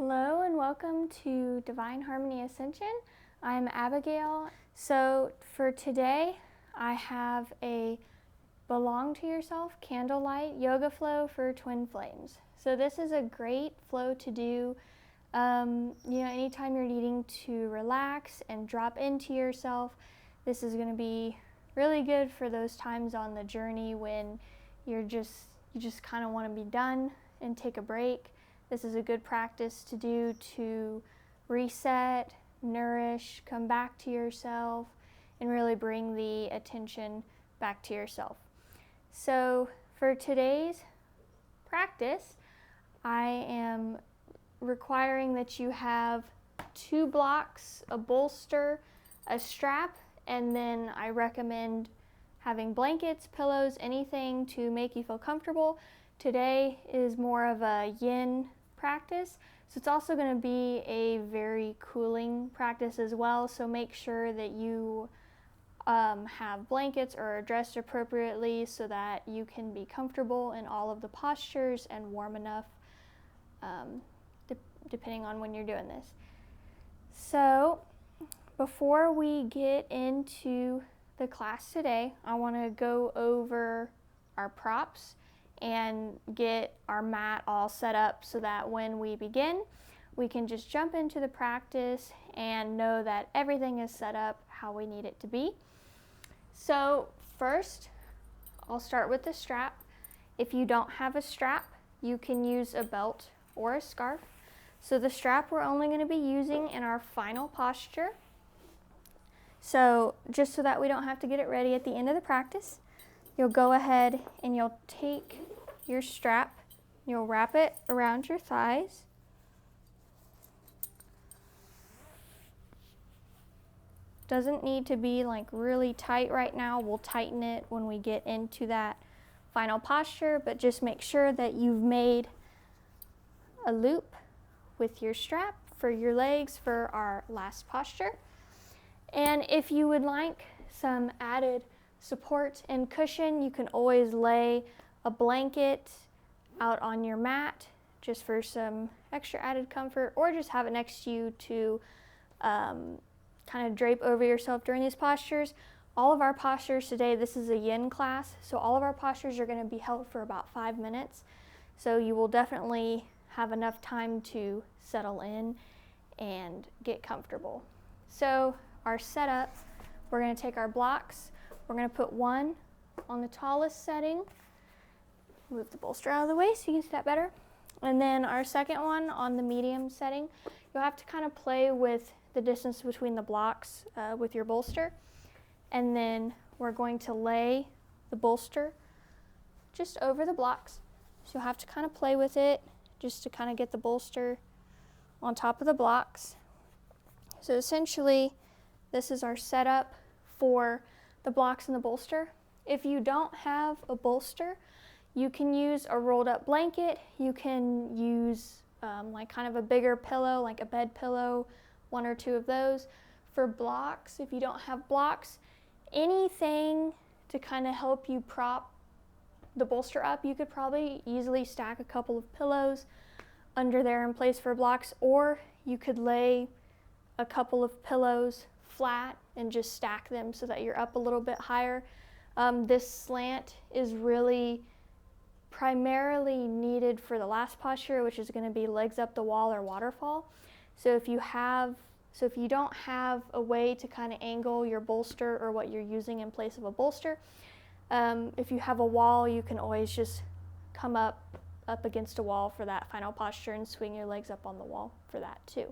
Hello and welcome to Divine Harmony Ascension. I'm Abigail. So for today, I have a Belong to Yourself Candlelight Yoga Flow for Twin Flames. So this is a great flow to do anytime you're needing to relax and drop into yourself. This is going to be really good for those times on the journey when you just kind of want to be done and take a break. This is a good practice to do to reset, nourish, come back to yourself, and really bring the attention back to yourself. So for today's practice, I am requiring that you have 2 blocks, a bolster, a strap, and then I recommend having blankets, pillows, anything to make you feel comfortable. Today is more of a yin practice, so it's also going to be a very cooling practice as well, so make sure that you have blankets or are dressed appropriately so that you can be comfortable in all of the postures and warm enough depending on when you're doing this. So before we get into the class today, I want to go over our props and get our mat all set up so that when we begin, we can just jump into the practice and know that everything is set up how we need it to be. So first, I'll start with the strap. If you don't have a strap, you can use a belt or a scarf. So the strap we're only going to be using in our final posture. So just so that we don't have to get it ready at the end of the practice, you'll go ahead and you'll take your strap, you'll wrap it around your thighs. Doesn't need to be like really tight right now. We'll tighten it when we get into that final posture, but just make sure that you've made a loop with your strap for your legs for our last posture. And if you would like some added support and cushion, you can always lay a blanket out on your mat just for some extra added comfort, or just have it next to you to kind of drape over yourself during these postures. All of our postures today, this is a yin class, so all of our postures are going to be held for about 5 minutes. So you will definitely have enough time to settle in and get comfortable. So our setup, we're going to take our blocks. We're going to put one on the tallest setting. Move the bolster out of the way so you can see that better. And then our second one on the medium setting. You'll have to kind of play with the distance between the blocks with your bolster. And then we're going to lay the bolster just over the blocks. So you'll have to kind of play with it just to kind of get the bolster on top of the blocks. So essentially, this is our setup for the blocks and the bolster. If you don't have a bolster, you can use a rolled up blanket. You can use like kind of a bigger pillow, like a bed pillow, 1 or 2 of those. For blocks, if you don't have blocks, anything to kind of help you prop the bolster up. You could probably easily stack a couple of pillows under there in place for blocks, or you could lay a couple of pillows flat and just stack them so that you're up a little bit higher. This slant is really primarily needed for the last posture, which is going to be legs up the wall or waterfall. So if you don't have a way to kind of angle your bolster or what you're using in place of a bolster, if you have a wall, you can always just come up against a wall for that final posture and swing your legs up on the wall for that too.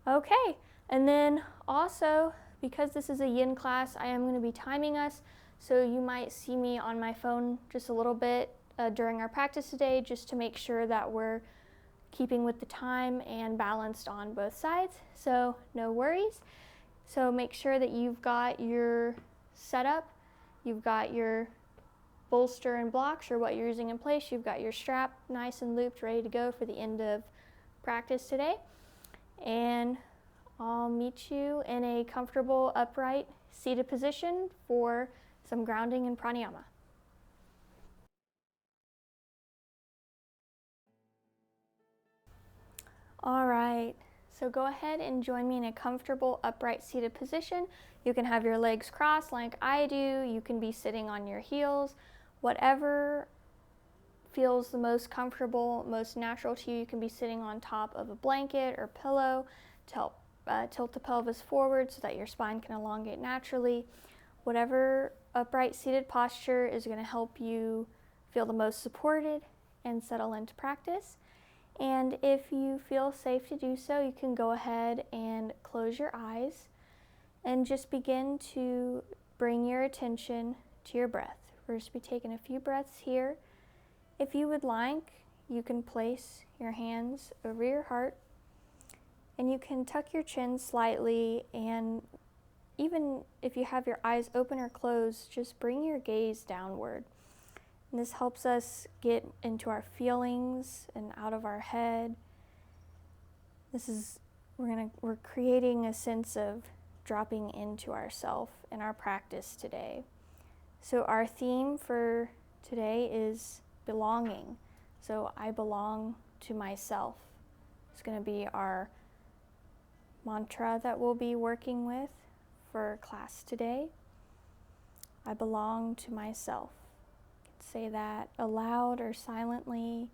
Okay, and then also, because this is a yin class, I am going to be timing us, so you might see me on my phone just a little bit during our practice today, just to make sure that we're keeping with the time and balanced on both sides, so no worries. So make sure that you've got your setup, you've got your bolster and blocks or what you're using in place, you've got your strap nice and looped, ready to go for the end of practice today. And I'll meet you in a comfortable, upright, seated position for some grounding and pranayama. All right, so go ahead and join me in a comfortable upright seated position. You can have your legs crossed like I do. You can be sitting on your heels. Whatever feels the most comfortable, most natural to you. You can be sitting on top of a blanket or pillow to help tilt the pelvis forward so that your spine can elongate naturally. Whatever upright seated posture is going to help you feel the most supported and settle into practice. And if you feel safe to do so, you can go ahead and close your eyes and just begin to bring your attention to your breath. We're just going to be taking a few breaths here. If you would like, you can place your hands over your heart and you can tuck your chin slightly, and even if you have your eyes open or closed, just bring your gaze downward. And this helps us get into our feelings and out of our head. We're creating a sense of dropping into ourself in our practice today. So our theme for today is belonging. So I belong to myself. It's going to be our mantra that we'll be working with for class today. I belong to myself. Say that aloud or silently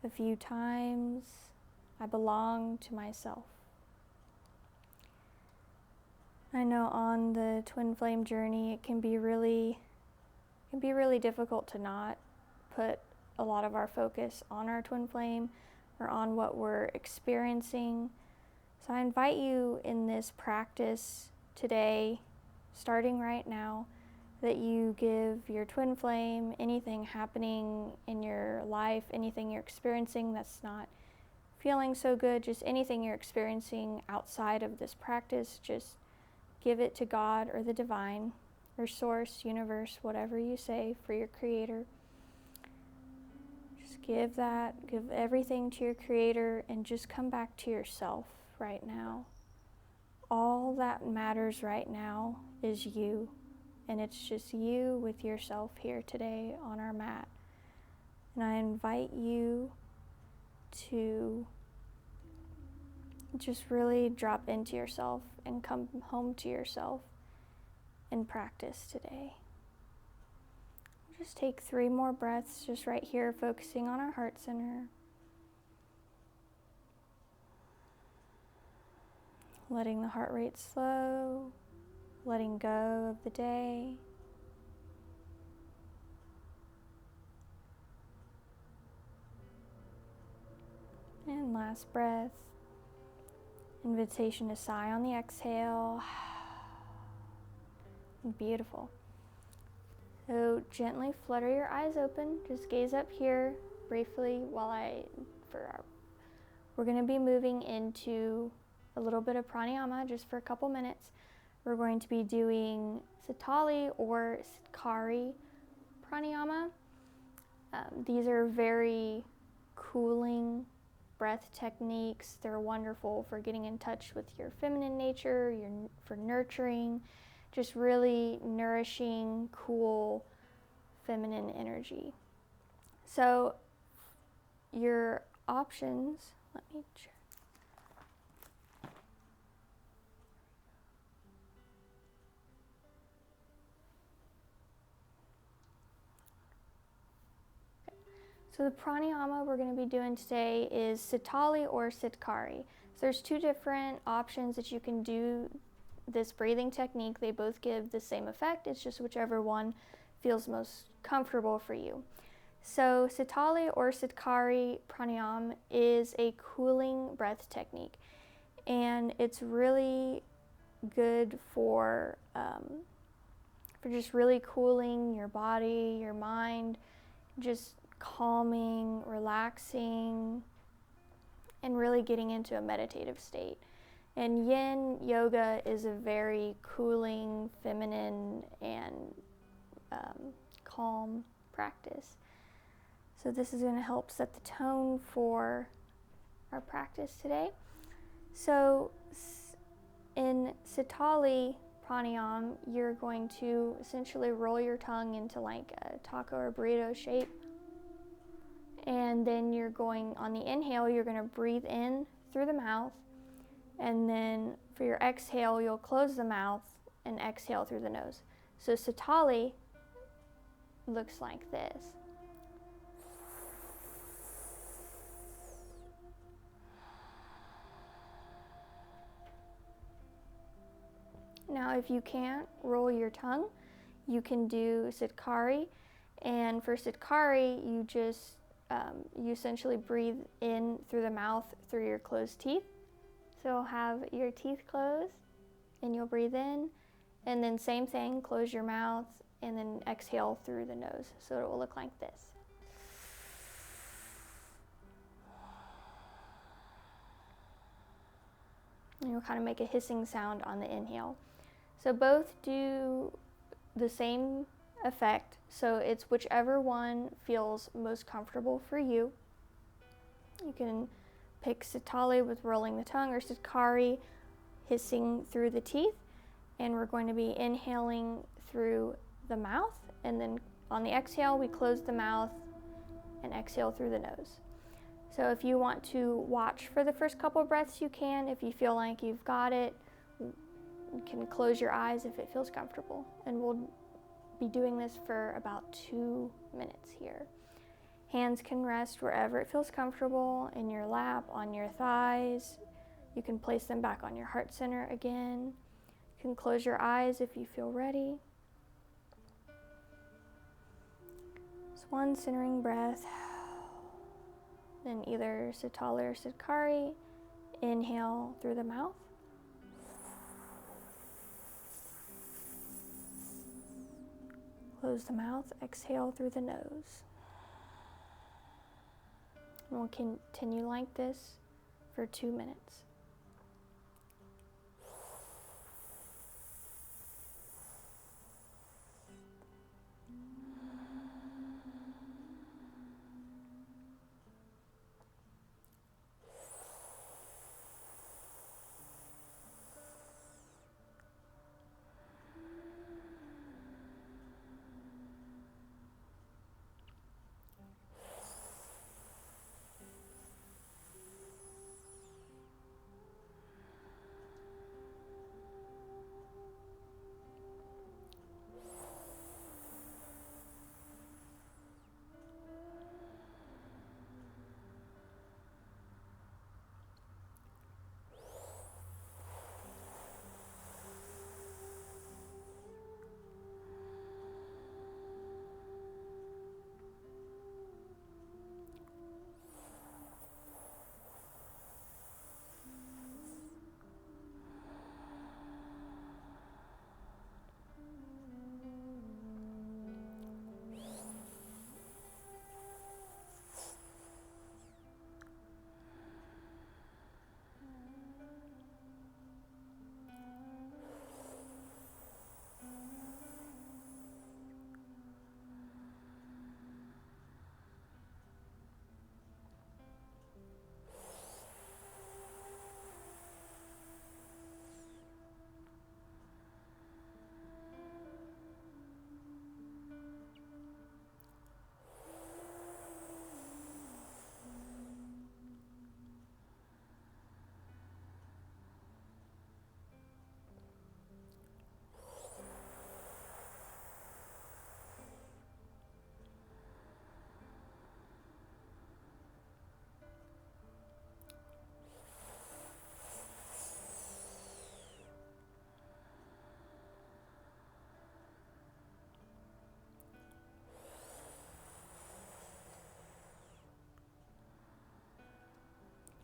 a few times. I belong to myself. I know on the twin flame journey it can be really difficult to not put a lot of our focus on our twin flame or on what we're experiencing. So I invite you in this practice today, starting right now, that you give your twin flame anything happening in your life, anything you're experiencing that's not feeling so good, just anything you're experiencing outside of this practice, just give it to God or the divine or source, universe, whatever you say for your creator. Just give everything to your creator and just come back to yourself right now. All that matters right now is you. And it's just you with yourself here today on our mat. And I invite you to just really drop into yourself and come home to yourself in practice today. Just take 3 more breaths just right here, focusing on our heart center. Letting the heart rate slow. Letting go of the day. And last breath. Invitation to sigh on the exhale. Beautiful. So gently flutter your eyes open. Just gaze up here briefly we're going to be moving into a little bit of pranayama just for a couple minutes. We're going to be doing Sitali or Sitkari pranayama. These are very cooling breath techniques. They're wonderful for getting in touch with your feminine nature, for nurturing, just really nourishing, cool, feminine energy. So your options, let me check. So the pranayama we're going to be doing today is Sitali or Sitkari. So there's 2 different options that you can do this breathing technique. They both give the same effect. It's just whichever one feels most comfortable for you. So Sitali or Sitkari pranayama is a cooling breath technique, and it's really good for just really cooling your body, your mind, just calming, relaxing, and really getting into a meditative state. And yin yoga is a very cooling, feminine, and calm practice. So this is going to help set the tone for our practice today. So in Sitali pranayama, you're going to essentially roll your tongue into like a taco or burrito shape. And then on the inhale, you're going to breathe in through the mouth, and then for your exhale, you'll close the mouth and exhale through the nose. So Sitali looks like this. Now, if you can't roll your tongue, you can do Sitkari. And for Sitkari, you just, you essentially breathe in through the mouth through your closed teeth. So have your teeth closed and you'll breathe in, and then same thing, close your mouth and then exhale through the nose. So it will look like this. And you'll kind of make a hissing sound on the inhale. So both do the same effect, so it's whichever one feels most comfortable for you. You can pick Sitali with rolling the tongue, or Sitkari hissing through the teeth, and we're going to be inhaling through the mouth, and then on the exhale we close the mouth and exhale through the nose. So if you want to watch for the first couple of breaths, you can. If you feel like you've got it, you can close your eyes if it feels comfortable, and we'll be doing this for about 2 minutes here. Hands can rest wherever it feels comfortable, in your lap, on your thighs. You can place them back on your heart center again. You can close your eyes if you feel ready. Just one centering breath. Then either Sitali or Sitkari. Inhale through the mouth. Close the mouth, exhale through the nose. And we'll continue like this for 2 minutes.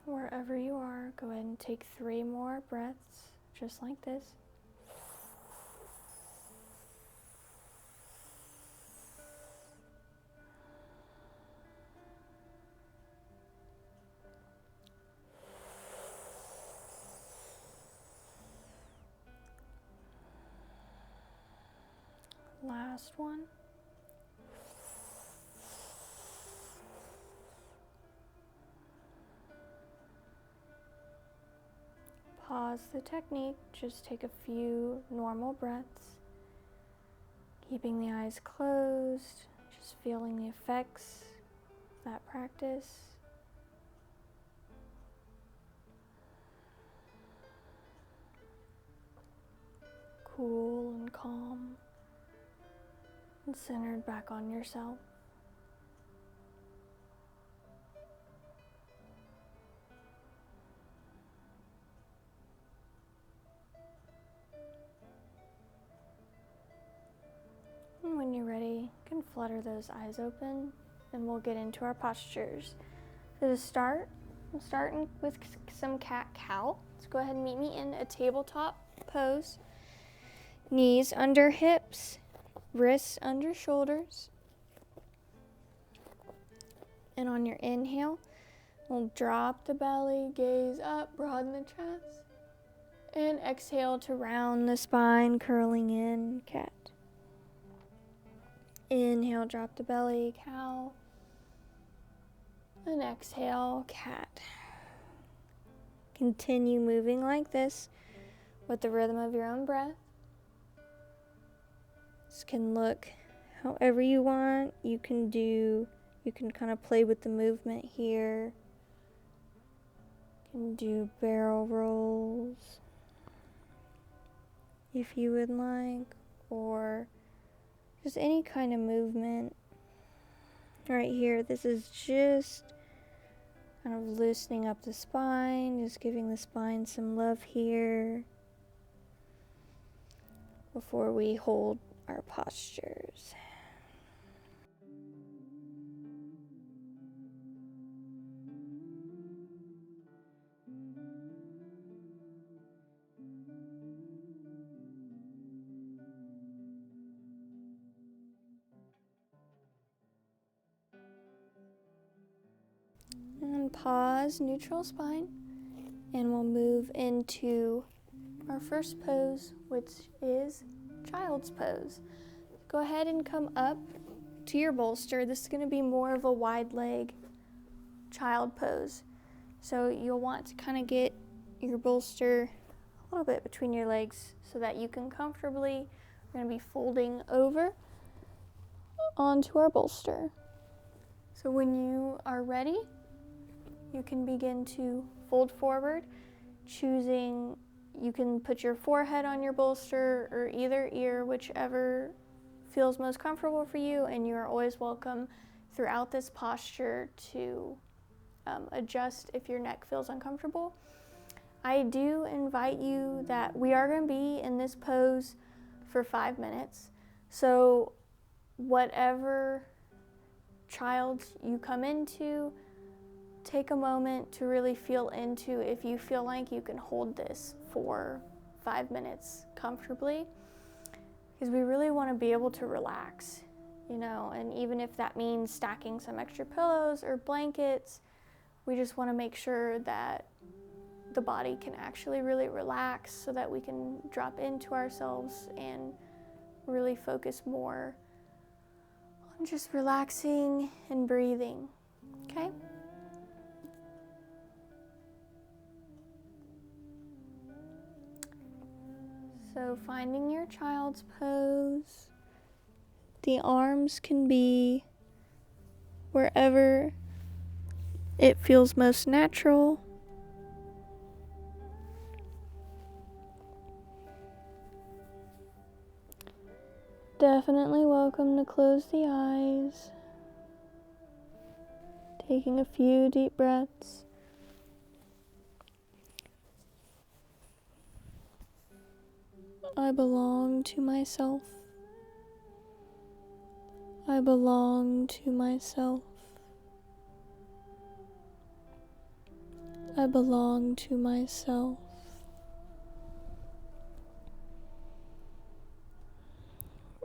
Wherever you are, go ahead and take 3 more breaths, just like this. Last one. Pause the technique, just take a few normal breaths, keeping the eyes closed, just feeling the effects of that practice. cool and calm and centered back on yourself. And when you're ready, you can flutter those eyes open and we'll get into our postures. So to start, I'm starting with some cat-cow. Let's go ahead and meet me in a tabletop pose. Knees under hips, wrists under shoulders. And on your inhale, we'll drop the belly, gaze up, broaden the chest. And exhale to round the spine, curling in, cat. Inhale, drop the belly, cow. And exhale, cat. Continue moving like this with the rhythm of your own breath. This can look however you want. You can kind of play with the movement here. You can do barrel rolls if you would like, or just any kind of movement. Right here, this is just kind of loosening up the spine, just giving the spine some love here before we hold our postures. And pause, neutral spine, and we'll move into our first pose, which is child's pose. Go ahead and come up to your bolster. This is going to be more of a wide leg child pose. So you'll want to kind of get your bolster a little bit between your legs so that you can comfortably, we're going to be folding over onto our bolster. So when you are ready, you can begin to fold forward, choosing, you can put your forehead on your bolster or either ear, whichever feels most comfortable for you, and you are always welcome throughout this posture to adjust if your neck feels uncomfortable. I do invite you that we are going to be in this pose for 5 minutes. So whatever child you come into, take a moment to really feel into if you feel like you can hold this for 5 minutes comfortably, because we really want to be able to relax, and even if that means stacking some extra pillows or blankets, we just want to make sure that the body can actually really relax so that we can drop into ourselves and really focus more on just relaxing and breathing, okay? So finding your child's pose, the arms can be wherever it feels most natural. Definitely welcome to close the eyes, taking a few deep breaths. I belong to myself. I belong to myself. I belong to myself.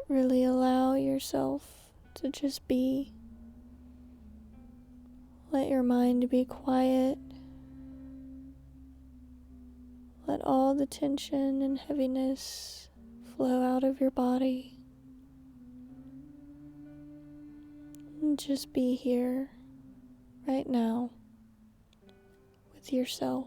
Really allow yourself to just be. Let your mind be quiet. Let all the tension and heaviness flow out of your body. And just be here, right now, with yourself.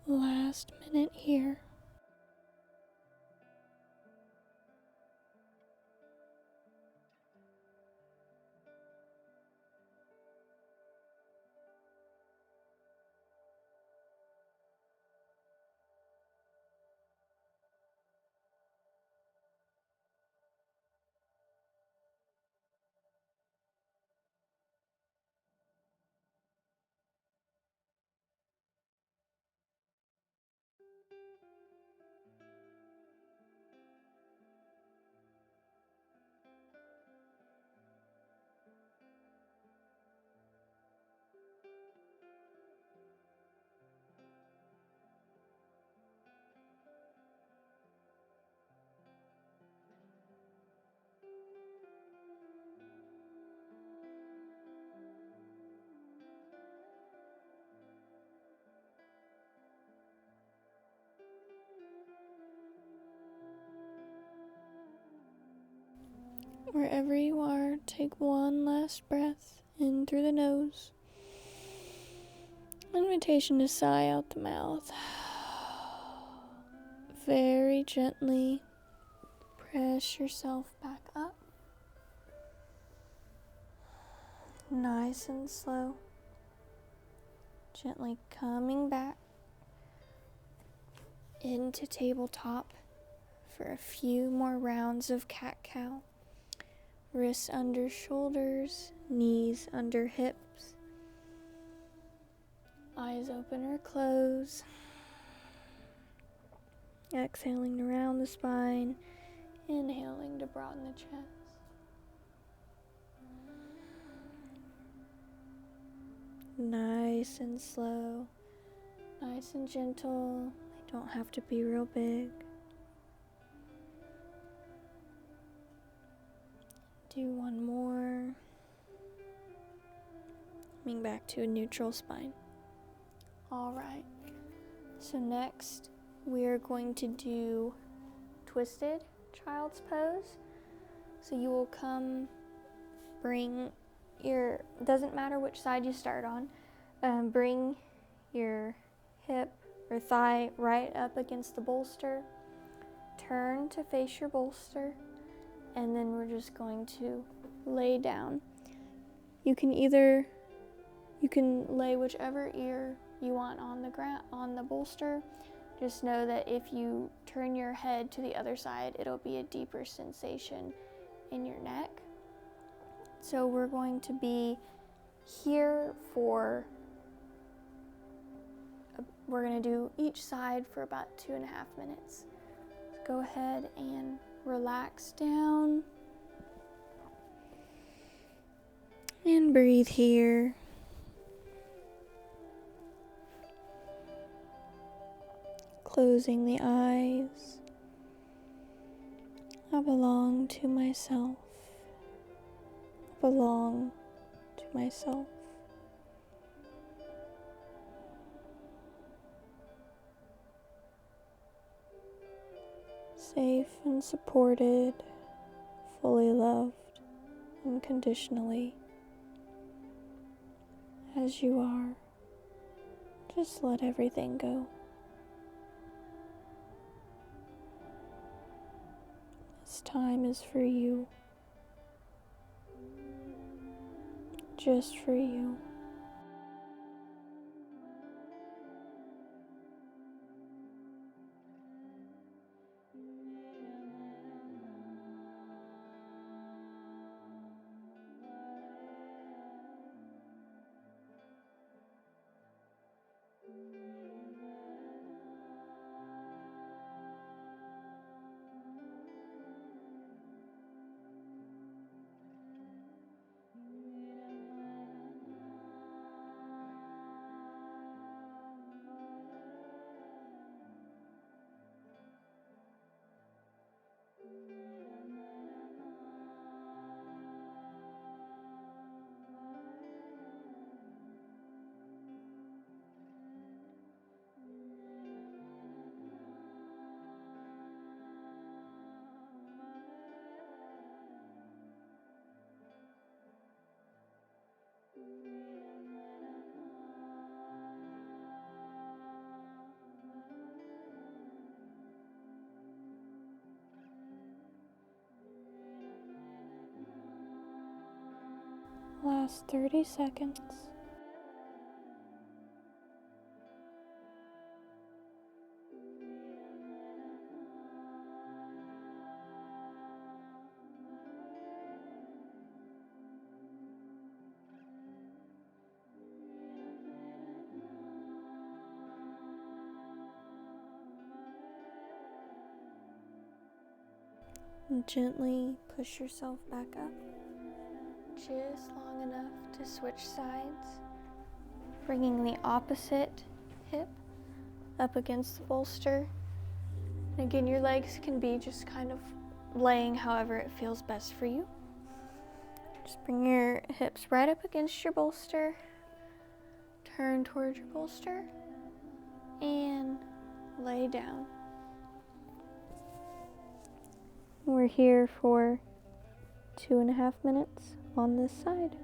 Last minute here. Wherever you are, take one last breath in through the nose. Invitation to sigh out the mouth. Very gently press yourself back up. Nice and slow. Gently coming back into tabletop for a few more rounds of cat-cow. Wrists under shoulders, knees under hips. Eyes open or close. Exhaling around the spine. Inhaling to broaden the chest. Nice and slow. Nice and gentle. They don't have to be real big. Do one more. Coming back to a neutral spine. Alright, so next we are going to do twisted child's pose. So you will bring your, doesn't matter which side you start on, bring your hip or thigh right up against the bolster. Turn to face your bolster. And then we're just going to lay down. You can lay whichever ear you want on the ground, on the bolster. Just know that if you turn your head to the other side, it'll be a deeper sensation in your neck. So we're going to be here we're going to do each side for about 2.5 minutes. So go ahead and relax down and breathe here. Closing the eyes. I belong to myself. I belong to myself. Safe and supported, fully loved unconditionally. As you are, just let everything go. time is for you. Just for you. Last 30 seconds. And gently push yourself back up. Just long enough to switch sides, bringing the opposite hip up against the bolster. And again, your legs can be just kind of laying however it feels best for you. Just bring your hips right up against your bolster, turn towards your bolster, and lay down. We're here for 2.5 minutes on this side.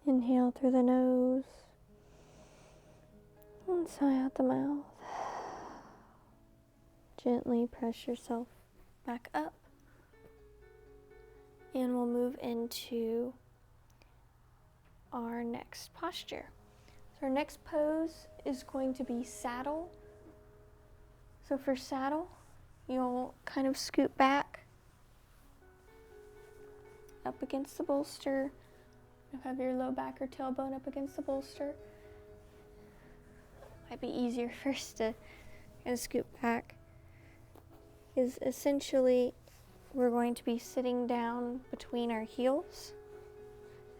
Inhale through the nose and sigh out the mouth. Gently press yourself back up. And we'll move into our next posture. So our next pose is going to be saddle. So for saddle, you'll kind of scoot back up against the bolster. You have your low back or tailbone up against the bolster. Might be easier first to kind of scoot back. Is essentially we're going to be sitting down between our heels.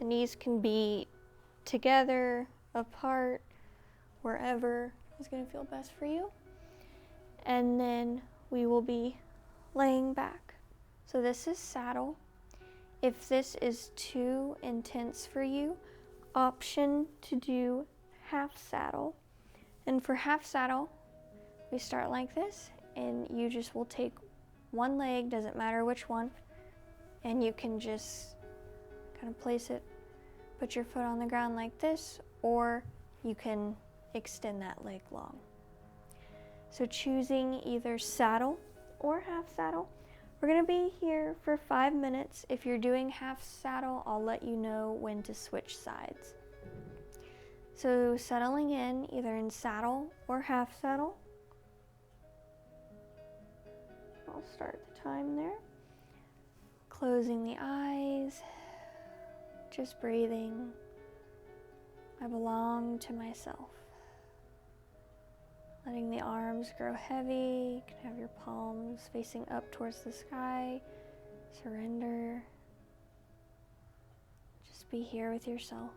The knees can be together, apart, wherever is going to feel best for you. And then we will be laying back. So this is saddle. If this is too intense for you, option to do half saddle. And for half saddle, we start like this, and you just will take one leg, doesn't matter which one, and you can just kind of place it, put your foot on the ground like this, or you can extend that leg long. So choosing either saddle or half saddle. We're gonna be here for 5 minutes. If you're doing half saddle, I'll let you know when to switch sides. So settling in either in saddle or half saddle. I'll start the time there. Closing the eyes, just breathing. I belong to myself. Letting the arms grow heavy. You can have your palms facing up towards the sky. Surrender. Just be here with yourself.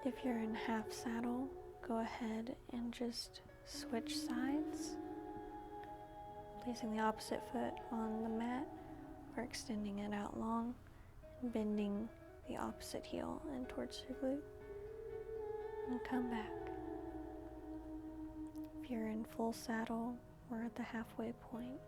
If you're in half saddle, go ahead and just switch sides, placing the opposite foot on the mat or extending it out long and bending the opposite heel in towards your glute, and come back. If you're in full saddle, we're at the halfway point.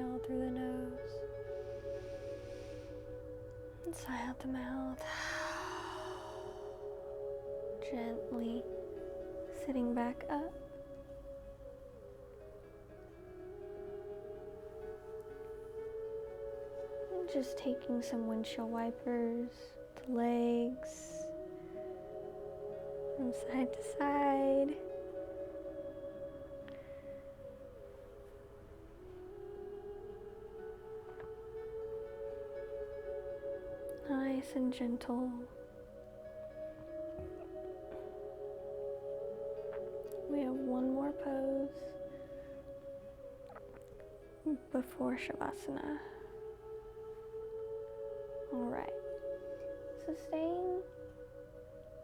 Inhale through the nose and sigh out the mouth. Gently sitting back up. And just taking some windshield wipers, the legs, from side to side. Nice and gentle. We have one more pose before Shavasana. Alright, so staying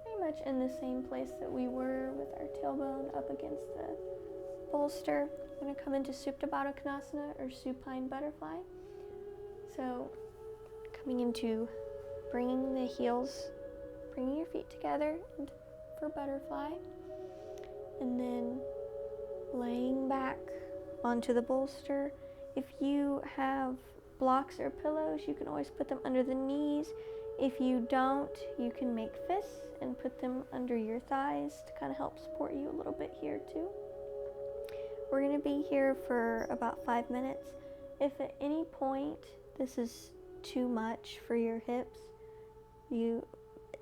pretty much in the same place that we were with our tailbone up against the bolster. I'm going to come into Supta Baddha Konasana or supine butterfly. So coming into bringing the heels, bringing your feet together for butterfly, and then laying back onto the bolster. If you have blocks or pillows, you can always put them under the knees. If you don't, you can make fists and put them under your thighs to kind of help support you a little bit here too. We're going to be here for about 5 minutes. If at any point this is too much for your hips, you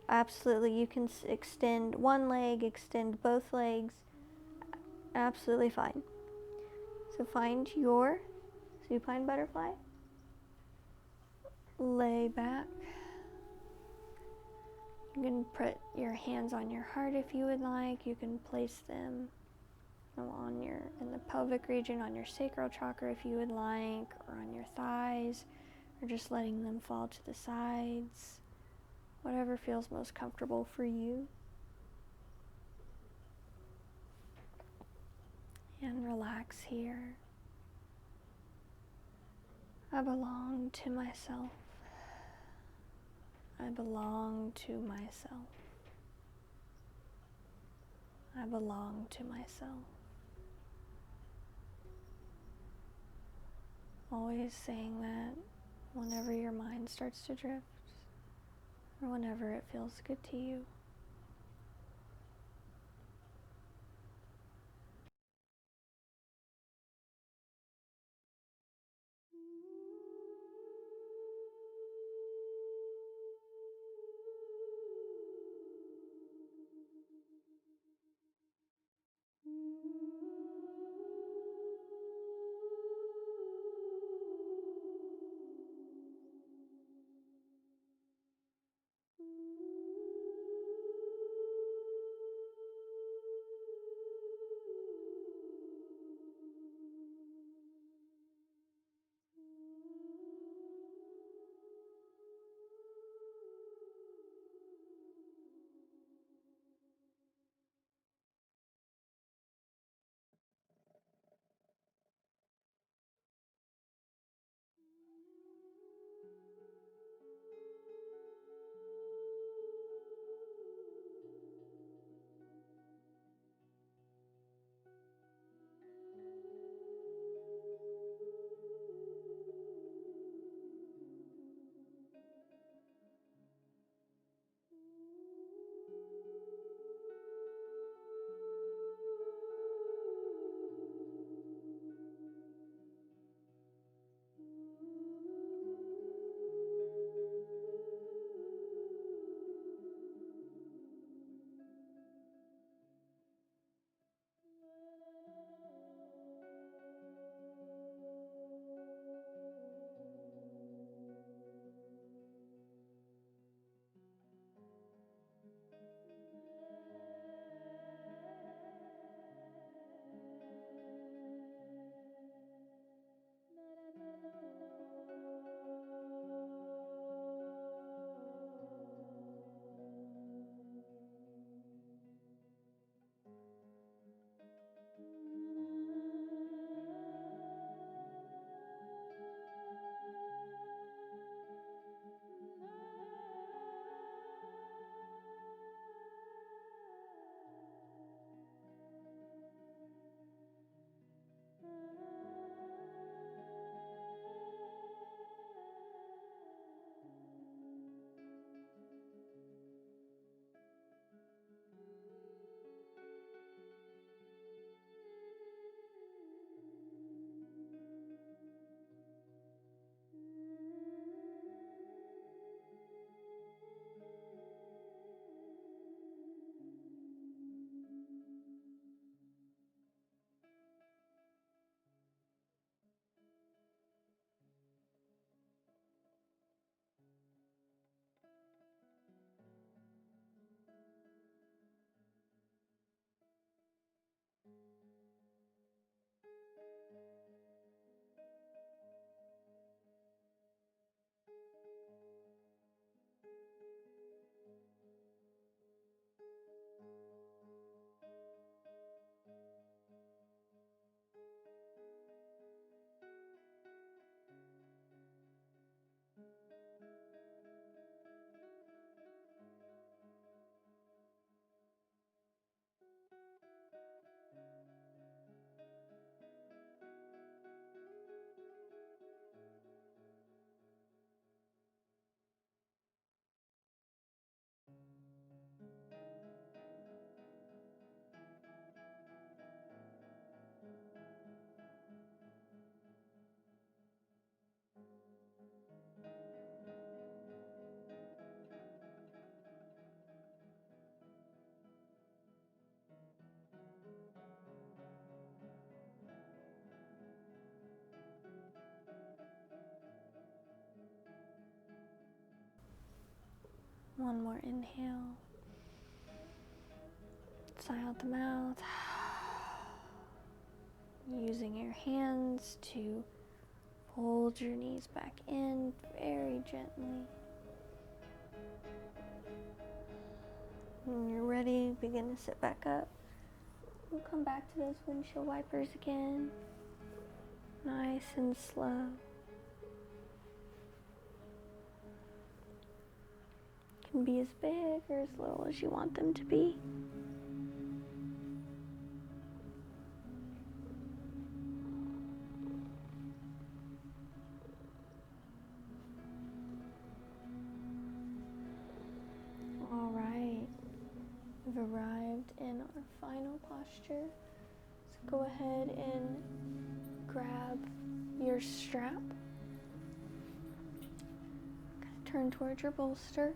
can extend one leg, extend both legs, absolutely fine. So find your supine butterfly, lay back. You can put your hands on your heart if you would like. You can place them in the pelvic region, on your sacral chakra if you would like, or on your thighs, or just letting them fall to the sides. Whatever feels most comfortable for you. And relax here. I belong to myself. I belong to myself. I belong to myself. Always saying that whenever your mind starts to drift, or whenever it feels good to you. One more inhale. Sigh out the mouth. Using your hands to fold your knees back in very gently. When you're ready, begin to sit back up. We'll come back to those windshield wipers again. Nice and slow. Can be as big or as little as you want them to be. All right, we've arrived in our final posture. So go ahead and grab your strap. Turn towards your bolster.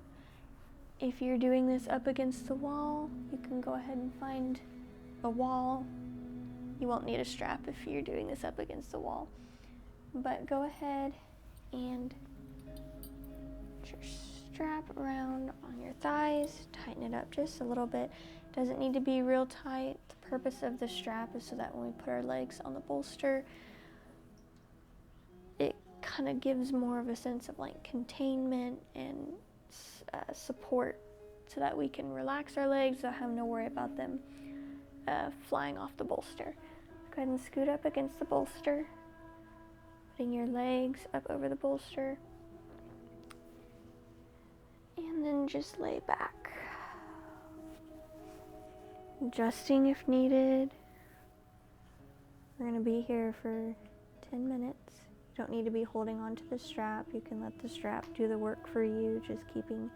If you're doing this up against the wall, you can go ahead and find a wall. You won't need a strap if you're doing this up against the wall. But go ahead and put your strap around on your thighs. Tighten it up just a little bit. Doesn't need to be real tight. The purpose of the strap is so that when we put our legs on the bolster, it kind of gives more of a sense of like containment and support, so that we can relax our legs without having to worry about them flying off the bolster. Go ahead and scoot up against the bolster, putting your legs up over the bolster, and then just lay back, adjusting if needed. We're going to be here for 10 minutes. You don't need to be holding onto the strap. You can let the strap do the work for you, just keeping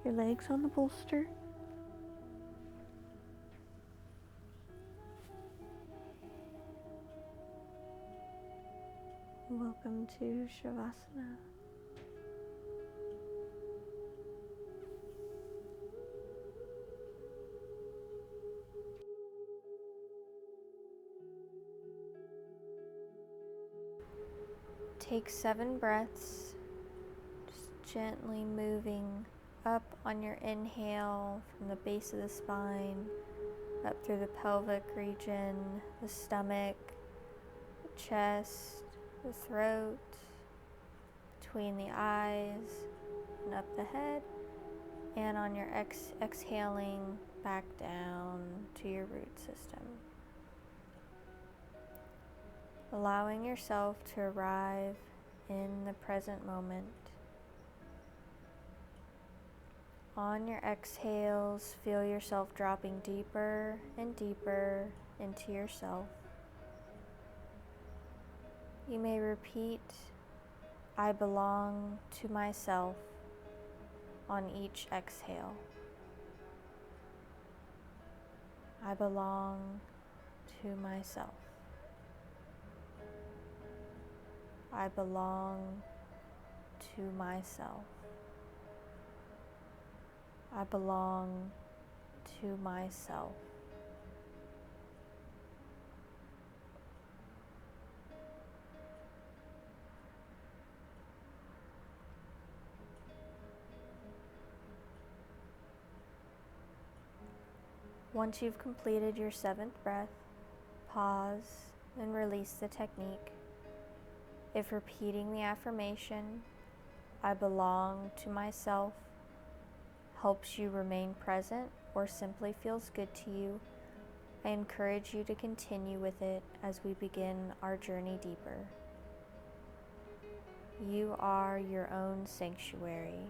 your legs on the bolster. Welcome to Shavasana. Take 7 breaths, just gently moving up on your inhale from the base of the spine, up through the pelvic region, the stomach, the chest, the throat, between the eyes, and up the head, and on your exhaling back down to your root system. Allowing yourself to arrive in the present moment. On your exhales, feel yourself dropping deeper and deeper into yourself. You may repeat, "I belong to myself," on each exhale. I belong to myself. I belong to myself. I belong to myself. Once you've completed your 7th breath, pause and release the technique. If repeating the affirmation, "I belong to myself," helps you remain present or simply feels good to you, I encourage you to continue with it as we begin our journey deeper. You are your own sanctuary.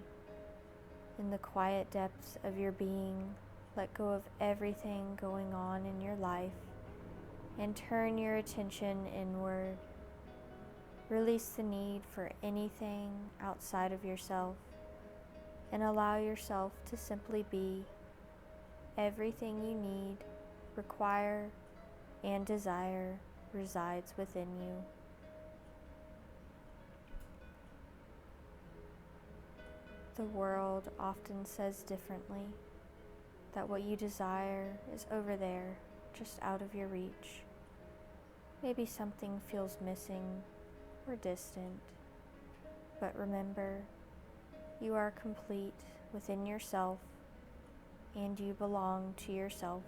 In the quiet depths of your being, let go of everything going on in your life and turn your attention inward. Release the need for anything outside of yourself and allow yourself to simply be. Everything you need, require, and desire resides within you. The world often says differently, that what you desire is over there, just out of your reach. Maybe something feels missing or distant, but remember, you are complete within yourself, and you belong to yourself.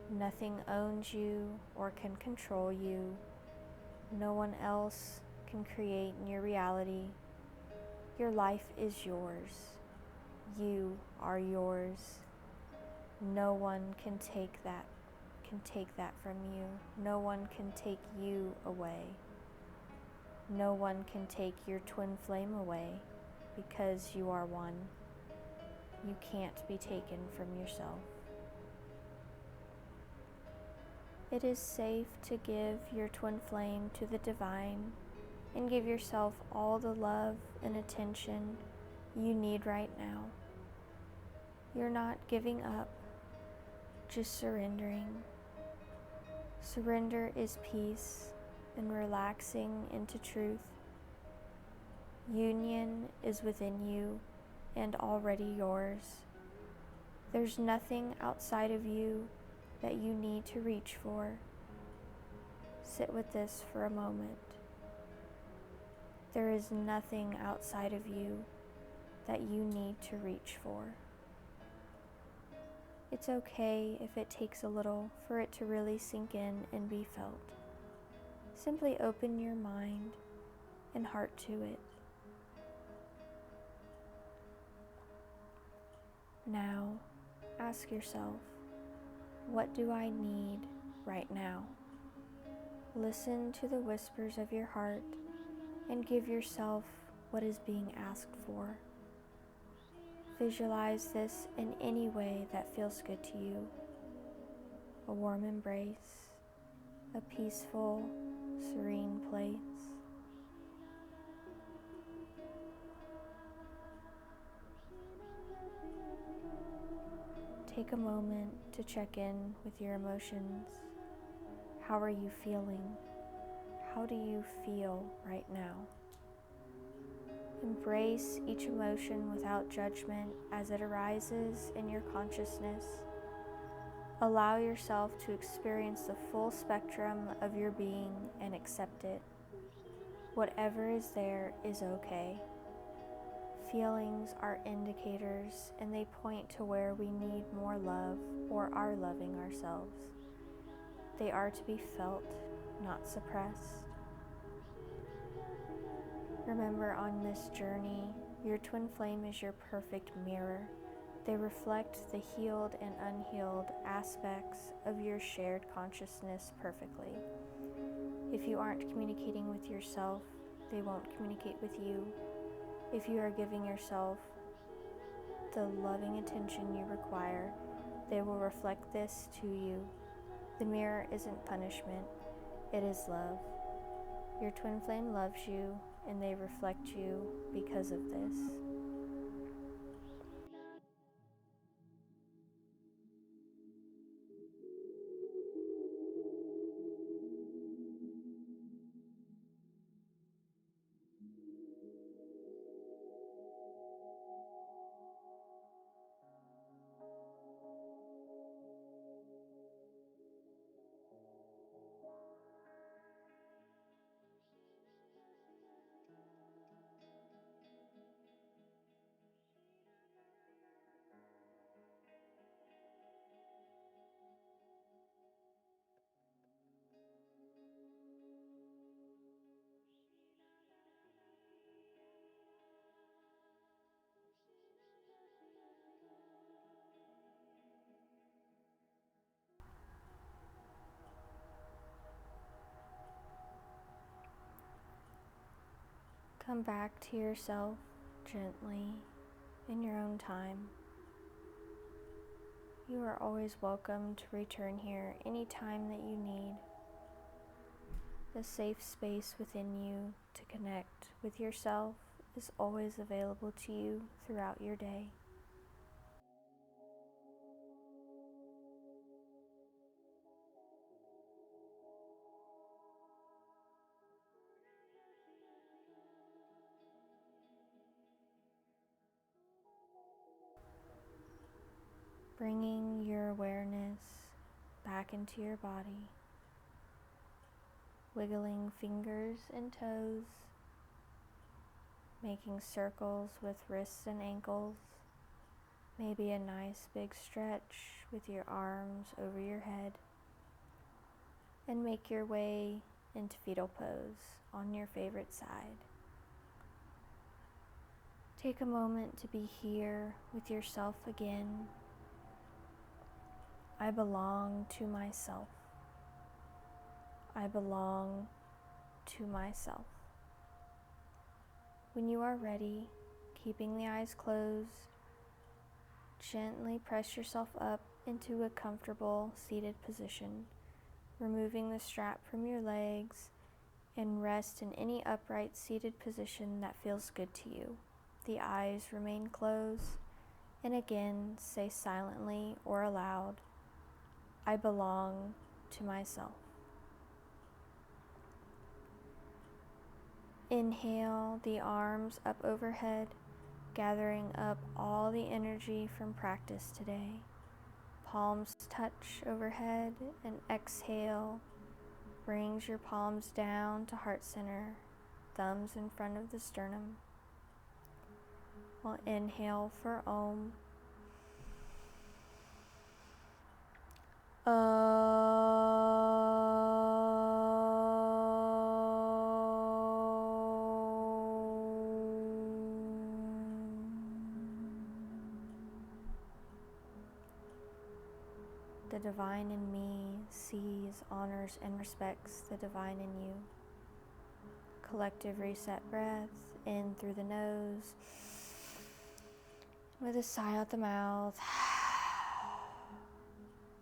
Nothing owns you or can control you. No one else can create your reality. Your life is yours. You are yours. No one can take that from you. No one can take you away. No one can take your twin flame away, because you are one. You can't be taken from yourself. It is safe to give your twin flame to the divine and give yourself all the love and attention you need right now. You're not giving up, just surrendering. Surrender is peace and relaxing into truth. Union is within you and already yours. There's nothing outside of you that you need to reach for. Sit with this for a moment. There is nothing outside of you that you need to reach for. It's okay if it takes a little for it to really sink in and be felt. Simply open your mind and heart to it. Now, ask yourself, what do I need right now? Listen to the whispers of your heart and give yourself what is being asked for. Visualize this in any way that feels good to you. A warm embrace, a peaceful, serene place. Take a moment to check in with your emotions. How are you feeling? How do you feel right now? Embrace each emotion without judgment as it arises in your consciousness. Allow yourself to experience the full spectrum of your being and accept it. Whatever is there is okay. Feelings are indicators, and they point to where we need more love or are loving ourselves. They are to be felt, not suppressed. Remember, on this journey, your twin flame is your perfect mirror. They reflect the healed and unhealed aspects of your shared consciousness perfectly. If you aren't communicating with yourself, they won't communicate with you. If you are giving yourself the loving attention you require, they will reflect this to you. The mirror isn't punishment, it is love. Your twin flame loves you, and they reflect you because of this. Come back to yourself gently in your own time. You are always welcome to return here anytime that you need. The safe space within you to connect with yourself is always available to you throughout your day. Bringing your awareness back into your body, wiggling fingers and toes, making circles with wrists and ankles. Maybe a nice big stretch with your arms over your head. And make your way into fetal pose on your favorite side. Take a moment to be here with yourself again. I belong to myself. I belong to myself. When you are ready, keeping the eyes closed, gently press yourself up into a comfortable seated position, removing the strap from your legs, and rest in any upright seated position that feels good to you. The eyes remain closed, and again say silently or aloud, I belong to myself. Inhale the arms up overhead, gathering up all the energy from practice today. Palms touch overhead, and exhale brings your palms down to heart center, thumbs in front of the sternum. We'll inhale for Om. The divine in me sees, honors, and respects the divine in you. Collective reset breath in through the nose, with a sigh out the mouth.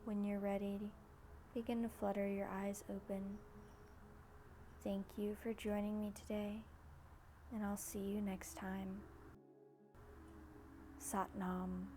When you're ready, begin to flutter your eyes open. Thank you for joining me today, and I'll see you next time. Sat Nam.